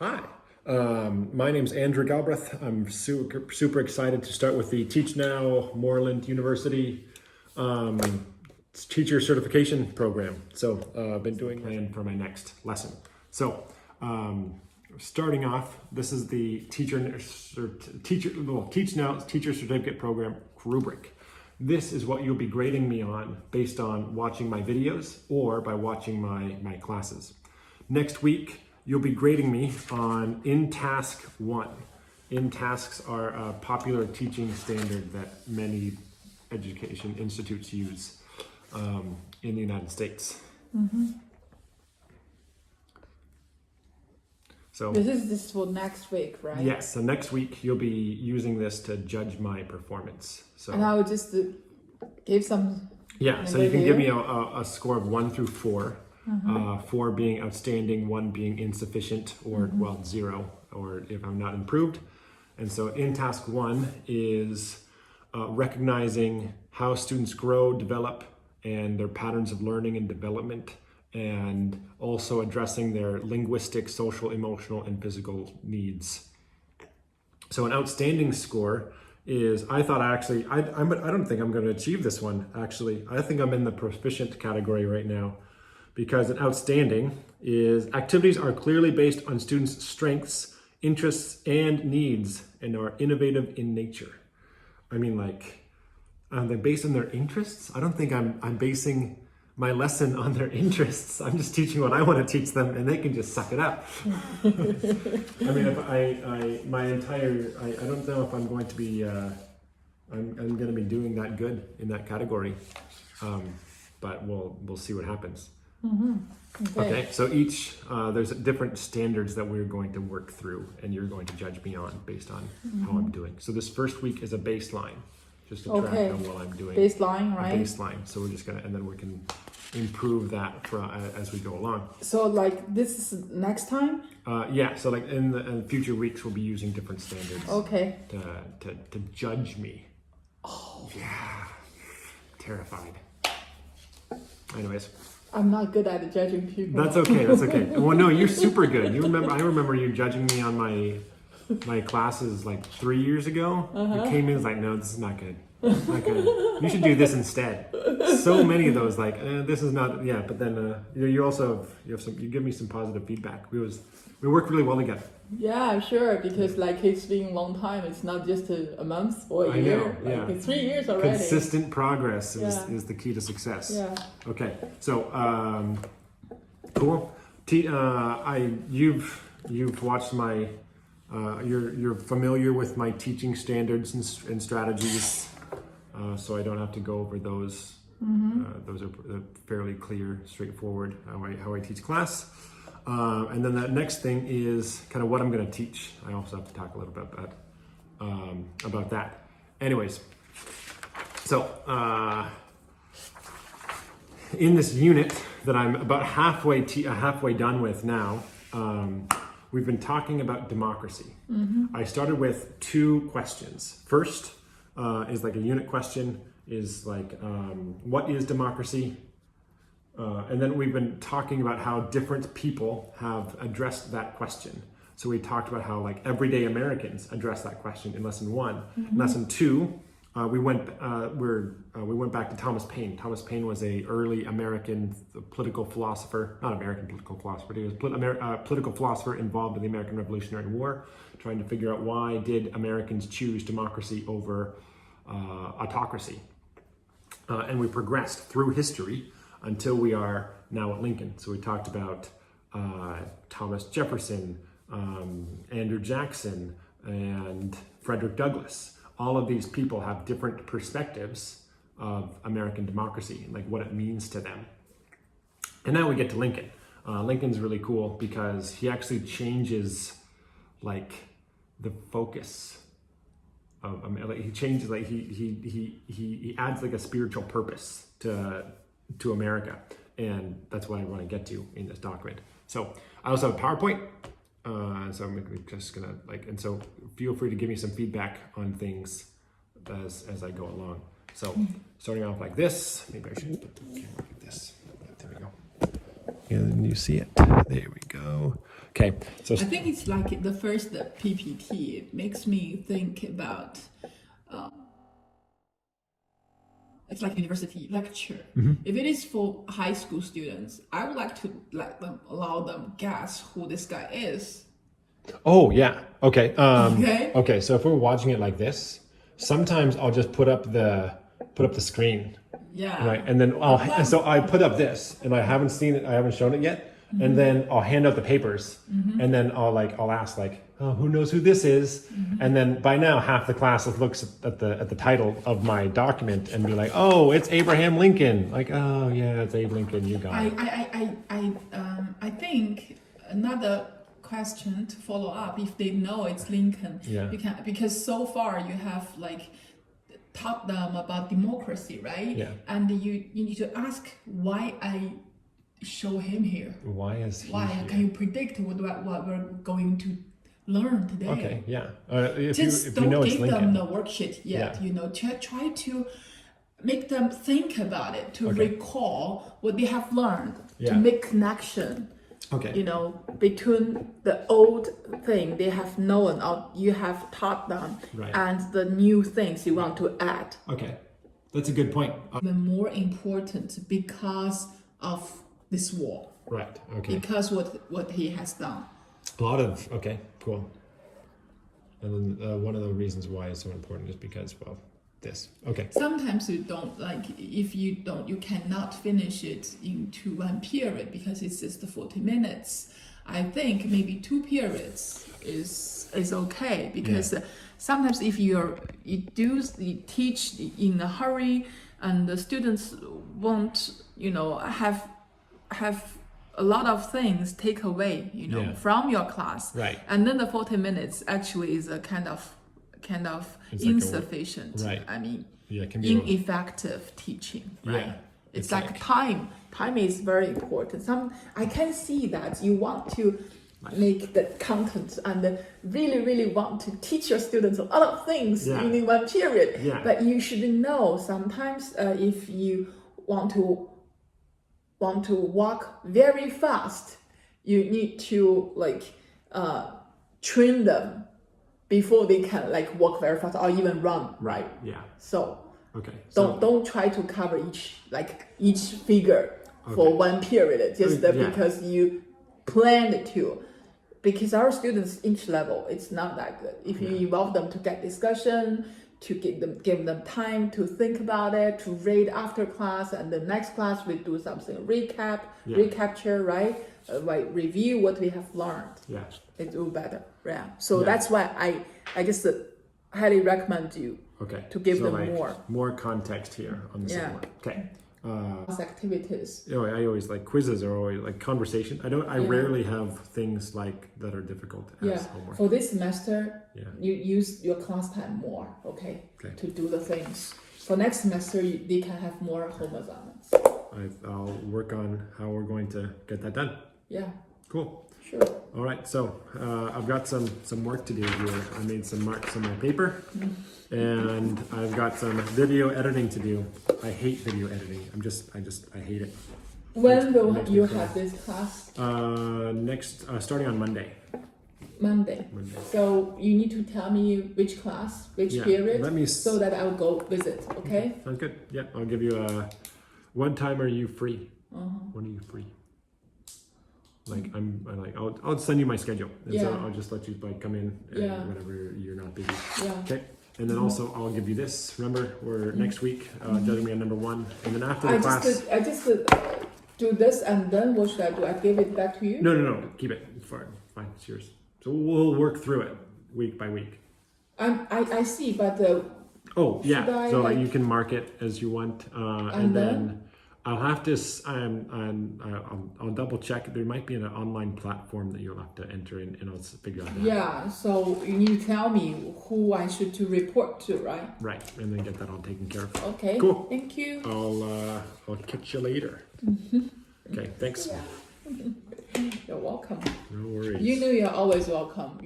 Hi, my name's Andrew Galbraith. I'm super excited to start with the Teach Now Moreland University teacher certification program. So I've been doing plan for my next lesson. So starting off, this is the Teach Now teacher certificate program rubric. This is what you'll be grading me on based on watching my videos or by watching my classes. Next week, you'll be grading me on in-task 1. In-tasks are a popular teaching standard that many education institutes use in the United States. Mm-hmm. So this is for next week, right? Yes, so next week you'll be using this to judge my performance. So and I will just give some. Yeah, so you can give me a score of 1 through 4. 4 being outstanding, 1 being insufficient, or well, 0, or if I'm not improved. And so in task 1 is recognizing how students grow, develop, and their patterns of learning and development, and also addressing their linguistic, social, emotional, and physical needs. So an outstanding score is, I don't think I'm going to achieve this one, actually. I think I'm in the proficient category right now, because an outstanding is activities are clearly based on students' strengths, interests, and needs, and are innovative in nature. I mean, like, they're based on their interests? I don't think I'm basing my lesson on their interests. I'm just teaching what I want to teach them, and they can just suck it up. I mean, if I don't know if I'm going to be, I'm going to be doing that good in that category, but we'll see what happens. Okay, so each, there's different standards that we're going to work through, and you're going to judge me on based on how I'm doing. So this first week is a baseline, just to track on what I'm doing. Baseline, right? Baseline. So we're just gonna, and then we can improve that as we go along. So like this is next time? Yeah. So like in future weeks, we'll be using different standards. Okay. To judge me. Oh. Yeah. Terrified. Anyways. I'm not good at judging people. That's okay. That's okay. Well, no, you're super good. I remember you judging me on my classes like 3 years ago. You came in like, no, this is not good. Not good. You should do this instead. So many of those, like, this is not. Yeah, but then you also you give me some positive feedback. We work really well together. Yeah, sure. Because like it's been a long time. It's not just a month or a year. I know, like, it's 3 years already. Consistent progress is the key to success. Yeah. Okay. So cool. You've watched my. You're familiar with my teaching standards and strategies, so I don't have to go over those. Those are fairly clear, straightforward how I teach class. And then the next thing is kind of what I'm going to teach. I also have to talk a little bit about that. Anyways, so in this unit that I'm about halfway done with now, we've been talking about democracy. I started with 2 questions. First is like a unit question, is like, what is democracy? And then we've been talking about how different people have addressed that question. So we talked about how like everyday Americans address that question in lesson 1. In lesson 2, we went back to Thomas Paine. Thomas Paine was a early American political philosopher, not American political philosopher, but he was a political philosopher involved in the American Revolutionary War, trying to figure out why did Americans choose democracy over autocracy. And we progressed through history until we are now at Lincoln. So we talked about Thomas Jefferson, Andrew Jackson, and Frederick Douglass. All of these people have different perspectives of American democracy and like what it means to them. And now we get to Lincoln. Lincoln's really cool because he actually changes like the focus of he changes, like he adds like a spiritual purpose to America, and that's what I want to get to in this document. So I also have a PowerPoint, so I'm just gonna and so feel free to give me some feedback on things as I go along. So starting off like this, maybe I should put the camera like this. There we go. And you see it. There we go. Okay, so I think it's like the first PPT. It makes me think about it's like university lecture. If it is for high school students, I would like to allow them guess who this guy is. oh yeah, okay. Okay. Okay, so if we're watching it like this, sometimes I'll just put up the screen, Yeah. right? And then so I put up this, and I haven't seen it, I haven't shown it yet, and then I'll hand out the papers, and then I'll ask like, oh, who knows who this is? And then by now half the class looks at the title of my document and be like, oh, it's Abraham Lincoln. Like, oh yeah, it's Abe Lincoln. You got it. I think another question to follow up, if they know it's Lincoln, Yeah. you can, because so far you have like taught them about democracy, right? Yeah. And you need to ask why I show him here. Why is he Why here? can you predict what we're going to learn today? Okay, yeah. If Just you don't know it's give Lincoln. them the worksheet yet. Yeah. Try to make them think about it, to Okay. recall what they have learned, Yeah. to make connection. Okay. Between the old thing they have known or you have taught them, Right. and the new things you want to add. Okay, that's a good point. Even more important because of this war, Right. Okay. because what he has done. A lot of okay, cool. And then one of the reasons why it's so important is because this. Okay. Sometimes you don't like, if you don't, you cannot finish it into one period because it's just 40 minutes. I think maybe 2 periods is okay, because sometimes if you teach in a hurry and the students won't have a lot of things take away from your class, Right. and then the 40 mints actually is a kind of It's like insufficient. right. I mean, Yeah, it can be ineffective teaching, right? Yeah. It's like time. Time is very important. I can see that you want to make the content and really want to teach your students a lot of things in one period. Yeah. But you should know sometimes if you want to walk very fast, you need to train them before they can walk very fast or even run, right? Yeah. So Okay. don't try to cover each figure for one period just because you planned to. Because our students each level, it's not that good. If you involve them to get discussion, to give them time to think about it, to read after class, and the next class we do something recapture, right? Review what we have learned. Yeah. It will better. Yeah. So that's why I just highly recommend you to give them more context here on this homework. Okay. Activities. I always like quizzes are always like conversation. I rarely have things like that are difficult as homework. For this semester, you use your class time more, to do the things. For next semester, they can have more home assignments. I'll work on how we're going to get that done. Yeah. Cool. Sure. All right, so I've got some work to do here. I made some marks on my paper, and I've got some video editing to do. I hate video editing. I hate it. When will you have this class? Starting on Monday. Monday. So you need to tell me which class, which period, so that I'll go visit. Okay. Sounds good. Yeah, I'll give you one time. Are you free? When are you free? I'll send you my schedule, and so I'll just let you come in whenever you're not busy. Yeah. Okay. And then also I'll give you this. Remember, we're next week judging me on number 1, and then after the class. I just do this, and then what should I do? I give it back to you? No. Keep it. It's fine. It's yours. So we'll work through it week by week. I see, but so you can mark it as you want, and then I'll have to. I'll double check. There might be an online platform that you'll have to enter in, and I'll figure out that. Yeah. So you need to tell me who I should to report to, right? Right, and then get that all taken care of. Okay. Cool. Thank you. I'll catch you later. Okay. Thanks. You're welcome. No worries. You know you're always welcome.